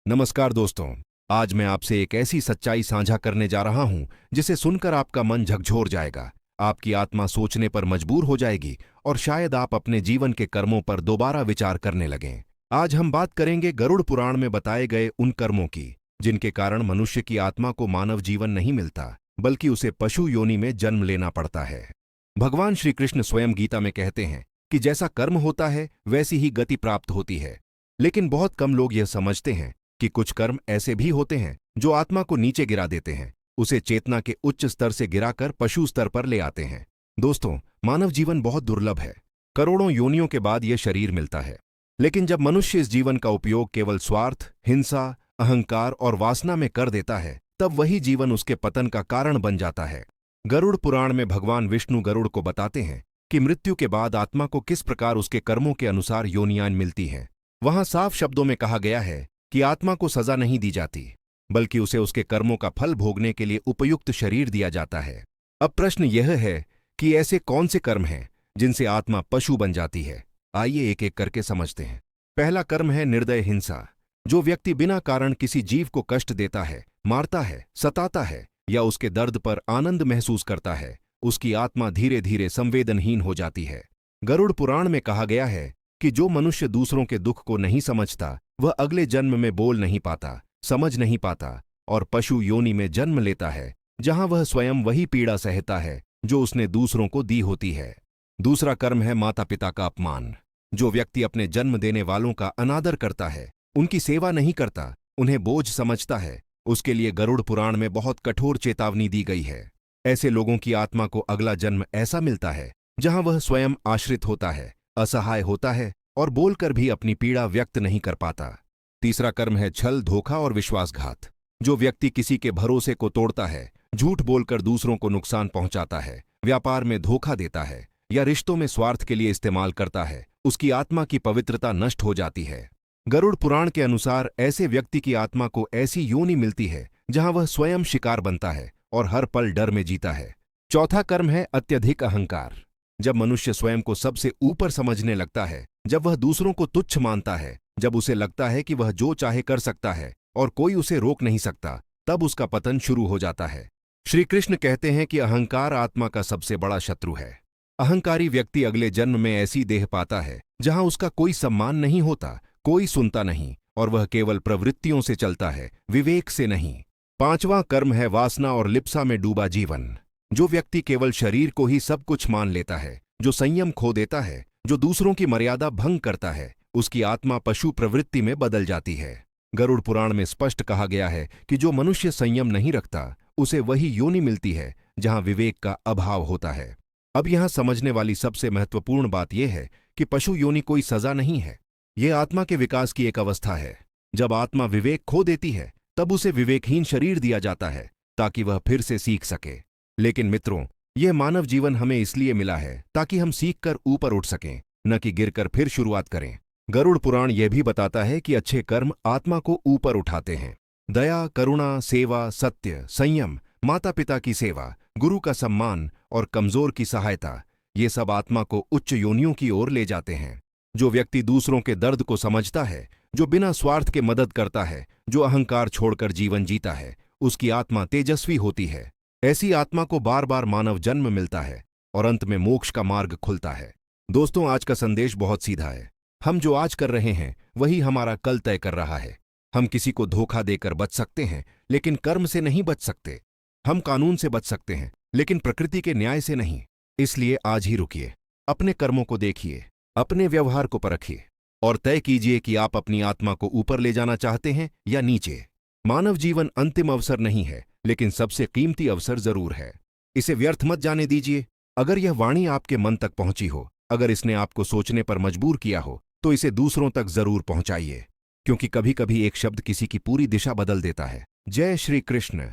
नमस्कार दोस्तों। आज मैं आपसे एक ऐसी सच्चाई साझा करने जा रहा हूं जिसे सुनकर आपका मन झकझोर जाएगा, आपकी आत्मा सोचने पर मजबूर हो जाएगी और शायद आप अपने जीवन के कर्मों पर दोबारा विचार करने लगें। आज हम बात करेंगे गरुड़ पुराण में बताए गए उन कर्मों की जिनके कारण मनुष्य की आत्मा को मानव जीवन नहीं मिलता, बल्कि उसे पशु योनि में जन्म लेना पड़ता है। भगवान श्री कृष्ण स्वयं गीता में कहते हैं कि जैसा कर्म होता है वैसी ही गति प्राप्त होती है। लेकिन बहुत कम लोग यह समझते हैं कि कुछ कर्म ऐसे भी होते हैं जो आत्मा को नीचे गिरा देते हैं, उसे चेतना के उच्च स्तर से गिराकर पशु स्तर पर ले आते हैं। दोस्तों, मानव जीवन बहुत दुर्लभ है। करोड़ों योनियों के बाद यह शरीर मिलता है। लेकिन जब मनुष्य इस जीवन का उपयोग केवल स्वार्थ, हिंसा, अहंकार और वासना में कर देता है, तब वही जीवन उसके पतन का कारण बन जाता है। गरुड़ पुराण में भगवान विष्णु गरुड़ को बताते हैं कि मृत्यु के बाद आत्मा को किस प्रकार उसके कर्मों के अनुसार योनियां मिलती हैं। वहां साफ शब्दों में कहा गया है कि आत्मा को सजा नहीं दी जाती, बल्कि उसे उसके कर्मों का फल भोगने के लिए उपयुक्त शरीर दिया जाता है। अब प्रश्न यह है कि ऐसे कौन से कर्म हैं जिनसे आत्मा पशु बन जाती है। आइए एक एक करके समझते हैं। पहला कर्म है निर्दय हिंसा। जो व्यक्ति बिना कारण किसी जीव को कष्ट देता है, मारता है, सताता है या उसके दर्द पर आनंद महसूस करता है, उसकी आत्मा धीरे धीरे संवेदनहीन हो जाती है। गरुड़ पुराण में कहा गया है कि जो मनुष्य दूसरों के दुख को नहीं समझता, वह अगले जन्म में बोल नहीं पाता, समझ नहीं पाता और पशु योनि में जन्म लेता है, जहां वह स्वयं वही पीड़ा सहता है जो उसने दूसरों को दी होती है। दूसरा कर्म है माता पिता का अपमान। जो व्यक्ति अपने जन्म देने वालों का अनादर करता है, उनकी सेवा नहीं करता, उन्हें बोझ समझता है, उसके लिए गरुड़ पुराण में बहुत कठोर चेतावनी दी गई है। ऐसे लोगों की आत्मा को अगला जन्म ऐसा मिलता है जहां वह स्वयं आश्रित होता है, असहाय होता है और बोलकर भी अपनी पीड़ा व्यक्त नहीं कर पाता। तीसरा कर्म है छल, धोखा और विश्वासघात। जो व्यक्ति किसी के भरोसे को तोड़ता है, झूठ बोलकर दूसरों को नुकसान पहुंचाता है, व्यापार में धोखा देता है या रिश्तों में स्वार्थ के लिए इस्तेमाल करता है, उसकी आत्मा की पवित्रता नष्ट हो जाती है। गरुड़ पुराण के अनुसार ऐसे व्यक्ति की आत्मा को ऐसी योनि मिलती है जहां वह स्वयं शिकार बनता है और हर पल डर में जीता है। चौथा कर्म है अत्यधिक अहंकार। जब मनुष्य स्वयं को सबसे ऊपर समझने लगता है, जब वह दूसरों को तुच्छ मानता है, जब उसे लगता है कि वह जो चाहे कर सकता है और कोई उसे रोक नहीं सकता, तब उसका पतन शुरू हो जाता है। श्री कृष्ण कहते हैं कि अहंकार आत्मा का सबसे बड़ा शत्रु है। अहंकारी व्यक्ति अगले जन्म में ऐसी देह पाता है जहां उसका कोई सम्मान नहीं होता, कोई सुनता नहीं और वह केवल प्रवृत्तियों से चलता है, विवेक से नहीं। पांचवां कर्म है वासना और लिप्सा में डूबा जीवन। जो व्यक्ति केवल शरीर को ही सब कुछ मान लेता है, जो संयम खो देता है, जो दूसरों की मर्यादा भंग करता है, उसकी आत्मा पशु प्रवृत्ति में बदल जाती है। गरुड़ पुराण में स्पष्ट कहा गया है कि जो मनुष्य संयम नहीं रखता, उसे वही योनि मिलती है जहां विवेक का अभाव होता है। अब यहां समझने वाली सबसे महत्वपूर्ण बात यह है कि पशु योनि कोई सजा नहीं है, यह आत्मा के विकास की एक अवस्था है। जब आत्मा विवेक खो देती है, तब उसे विवेकहीन शरीर दिया जाता है ताकि वह फिर से सीख सके। लेकिन मित्रों, यह मानव जीवन हमें इसलिए मिला है ताकि हम सीखकर ऊपर उठ सकें, न कि गिरकर फिर शुरुआत करें। गरुड़ पुराण यह भी बताता है कि अच्छे कर्म आत्मा को ऊपर उठाते हैं। दया, करुणा, सेवा, सत्य, संयम, माता पिता की सेवा, गुरु का सम्मान और कमजोर की सहायता, ये सब आत्मा को उच्च योनियों की ओर ले जाते हैं। जो व्यक्ति दूसरों के दर्द को समझता है, जो बिना स्वार्थ के मदद करता है, जो अहंकार छोड़कर जीवन जीता है, उसकी आत्मा तेजस्वी होती है। ऐसी आत्मा को बार बार मानव जन्म मिलता है और अंत में मोक्ष का मार्ग खुलता है। दोस्तों, आज का संदेश बहुत सीधा है। हम जो आज कर रहे हैं वही हमारा कल तय कर रहा है। हम किसी को धोखा देकर बच सकते हैं, लेकिन कर्म से नहीं बच सकते। हम कानून से बच सकते हैं, लेकिन प्रकृति के न्याय से नहीं। इसलिए आज ही रुकिए, अपने कर्मों को देखिए, अपने व्यवहार को परखिए और तय कीजिए कि आप अपनी आत्मा को ऊपर ले जाना चाहते हैं या नीचे। मानव जीवन अंतिम अवसर नहीं है, लेकिन सबसे कीमती अवसर जरूर है। इसे व्यर्थ मत जाने दीजिए। अगर यह वाणी आपके मन तक पहुंची हो, अगर इसने आपको सोचने पर मजबूर किया हो, तो इसे दूसरों तक जरूर पहुंचाइए, क्योंकि कभी कभी एक शब्द किसी की पूरी दिशा बदल देता है। जय श्री कृष्ण।